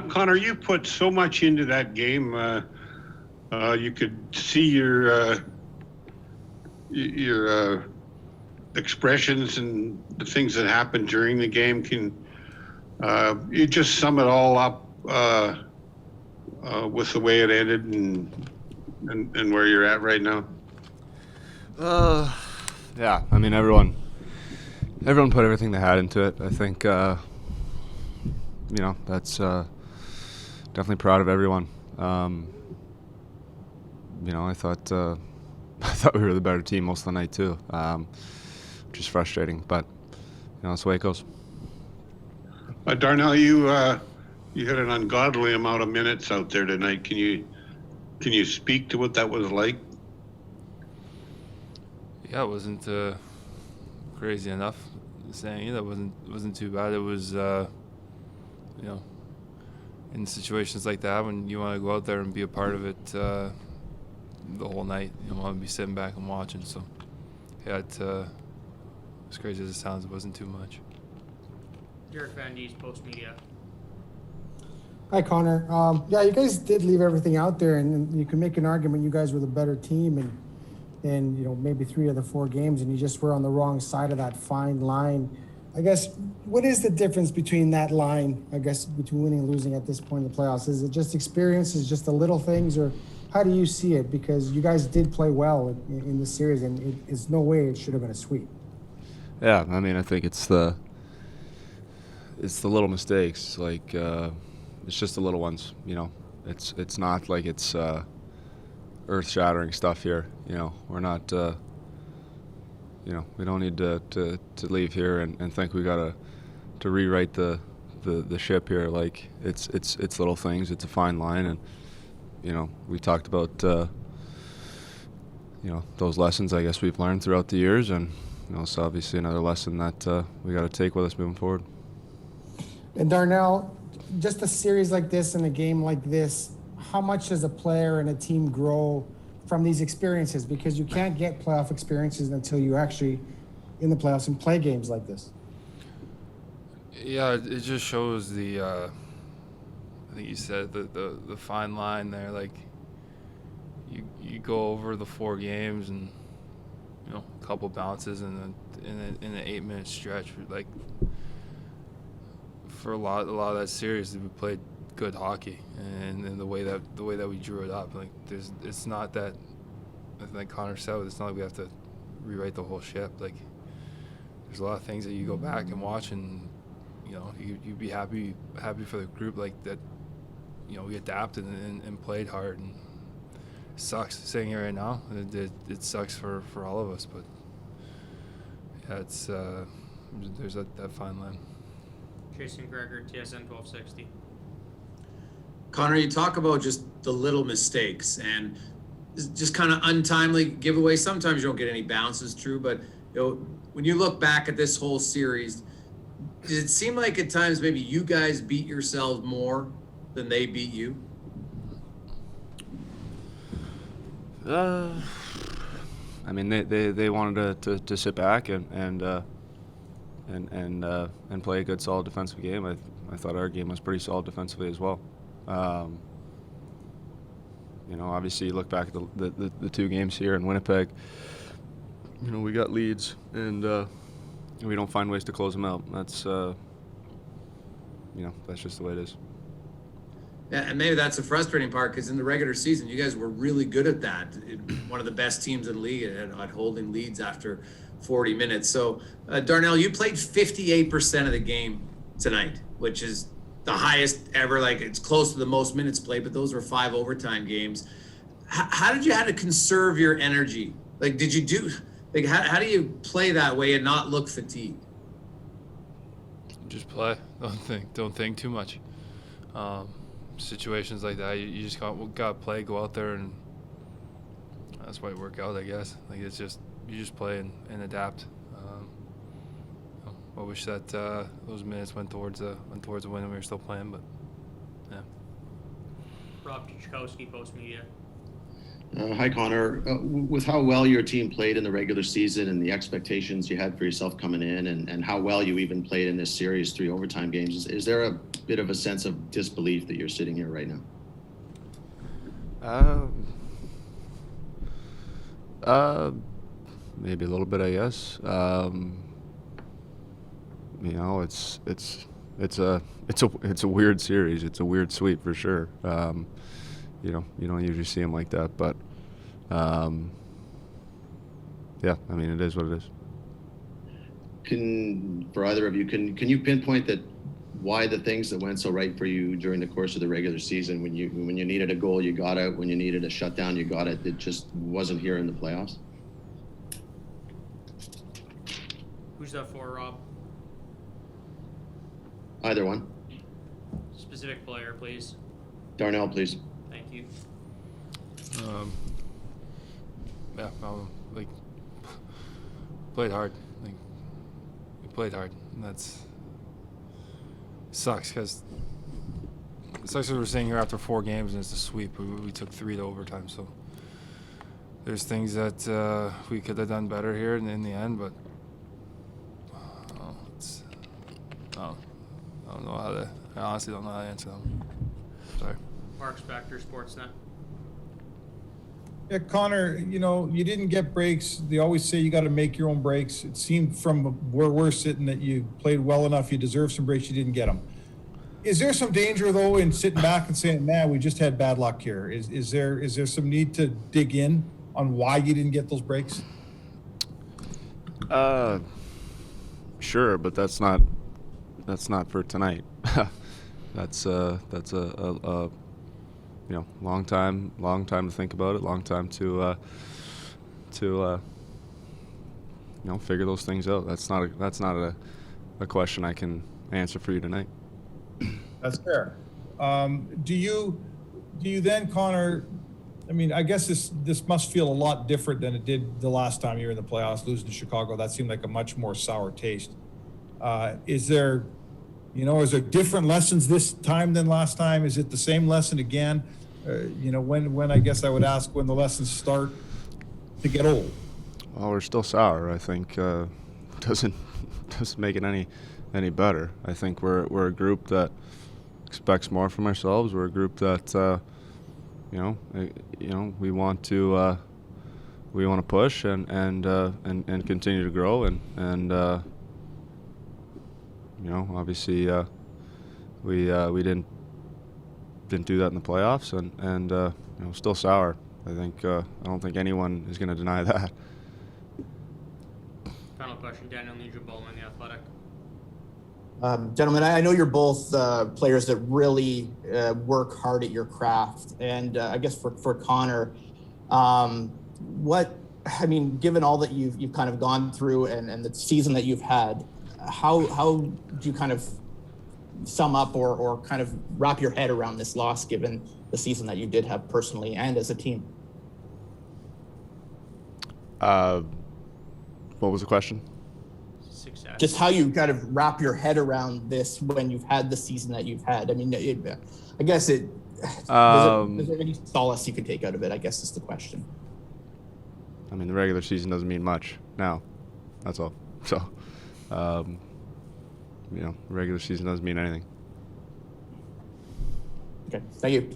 Connor, you put so much into that game. You could see your expressions and the things that happened during the game. Can you just sum it all up with the way it ended and where you're at right now? Yeah. I mean, everyone put everything they had into it. I think, that's definitely proud of everyone. I thought we were the better team most of the night too, which is frustrating. But that's the way it goes. Darnell, you had an ungodly amount of minutes out there tonight. Can you speak to what that was like? Yeah, it wasn't crazy enough saying it. That wasn't too bad. It was, in situations like that when you want to go out there and be a part of it the whole night, you don't want to be sitting back and watching. So, yeah, as crazy as it sounds, it wasn't too much. Derek Van Dies, Post Media. Hi, Connor. Yeah, you guys did leave everything out there, and you can make an argument you guys were the better team, and maybe 3 of the 4 games, and you just were on the wrong side of that fine line. I guess, what is the difference between that line, between winning and losing at this point in the playoffs? Is it just experience, is it just the little things, or how do you see it? Because you guys did play well in this series, and it's no way it should have been a sweep. Yeah, I mean, I think it's the little mistakes. Like, it's just the little ones, It's not like it's earth-shattering stuff here. We're not, we don't need to leave here and think we got to rewrite the ship here. Like, it's little things. It's a fine line, and we talked about those lessons I guess we've learned throughout the years, and it's obviously another lesson that we got to take with us moving forward. And Darnell, just a series like this and a game like this, how much does a player and a team grow from these experiences? Because you can't get playoff experiences until you actually in the playoffs and play games like this. Yeah, it just shows the I think you said the fine line there. Like, you go over the 4 games and a couple bounces in an 8-minute stretch. Like, for a lot of that series, we played good hockey, and the way that we drew it up, like, it's not that, like Connor said, it's not like we have to rewrite the whole ship. Like, there's a lot of things that you go back and watch, and you'd be happy for the group, like that. We adapted and played hard, and it sucks sitting here right now. It sucks for all of us, but yeah, it's there's that fine line. Jason Gregor, TSN 1260. Connor, you talk about just the little mistakes and just kind of untimely giveaways. Sometimes you don't get any bounces, true, but when you look back at this whole series, did it seem like at times maybe you guys beat yourselves more than they beat you? I mean, they wanted to sit back and play a good, solid defensive game. I thought our game was pretty solid defensively as well. Obviously you look back at the 2 games here in Winnipeg. We got leads and we don't find ways to close them out. That's that's just the way it is. Yeah, and maybe that's the frustrating part, because in the regular season, you guys were really good at that. One of the best teams in the league at holding leads after 40 minutes. So, Darnell, you played 58% of the game tonight, which is the highest ever. Like, it's close to the most minutes played, but those were 5 overtime games. How did you have to conserve your energy? Like, how do you play that way and not look fatigued? Just play. Don't think too much. Situations like that, you just got to play, go out there, and that's why it work out, I guess. Like, it's just, you just play and adapt. I wish that those minutes went towards a win and we were still playing, but yeah. Rob Chachkowski, Post Media. Hi, Connor. With how well your team played in the regular season and the expectations you had for yourself coming in, and how well you even played in this series, 3 overtime games, is there bit of a sense of disbelief that you're sitting here right now? Maybe a little bit, I guess. You know, it's a weird series. It's a weird sweep for sure. You know, you don't usually see them like that, but yeah, I mean, it is what it is. For either of you, can you pinpoint that why the things that went so right for you during the course of the regular season, when you needed a goal, you got it, when you needed a shutdown, you got it, it just wasn't here in the playoffs? Who's that for, Rob? Either one. Specific player, please. Darnell, please. Thank you. Yeah, like played hard. Like we played hard, and that's sucks because it's like we're sitting here after 4 games and it's a sweep. We took 3 to overtime, so there's things that we could have done better here in the end, but I don't know how to. I honestly don't know how to answer them. Sorry. Mark Spector, Sportsnet. Yeah, Connor, you know, you didn't get breaks. They always say you got to make your own breaks. It seemed from where we're sitting that you played well enough. You deserve some breaks. You didn't get them. Is there some danger, though, in sitting back and saying, man, we just had bad luck here? Is there some need to dig in on why you didn't get those breaks? Sure, but that's not for tonight. That's a you know, long time to think about it, long time to you know, figure those things out. That's not a question I can answer for you tonight. That's fair. Do you then, Connor? I mean, I guess this must feel a lot different than it did the last time you were in the playoffs, losing to Chicago. That seemed like a much more sour taste. Is there different lessons this time than last time? Is it the same lesson again? You know, when I guess I would ask when the lessons start to get old. Well, we're still sour. I think doesn't make it any better. I think we're a group that expects more from ourselves. We're a group that you know we want to push and continue to grow and you know, obviously we didn't do that in the playoffs and you know, still sour. I think I don't think anyone is going to deny that. Final question, Daniel Nugent-Bowman, The Athletic. Gentlemen, I know you're both players that really work hard at your craft, and I guess for Connor, given all that you've kind of gone through and the season that you've had, how do you kind of sum up or kind of wrap your head around this loss, given the season that you did have personally and as a team? What was the question? Success. Just how you kind of wrap your head around this when you've had the season that you've had. I mean, I guess is there any solace you can take out of it, I guess is the question. I mean, the regular season doesn't mean much now. That's all. So, you know, regular season doesn't mean anything. Okay, thank you.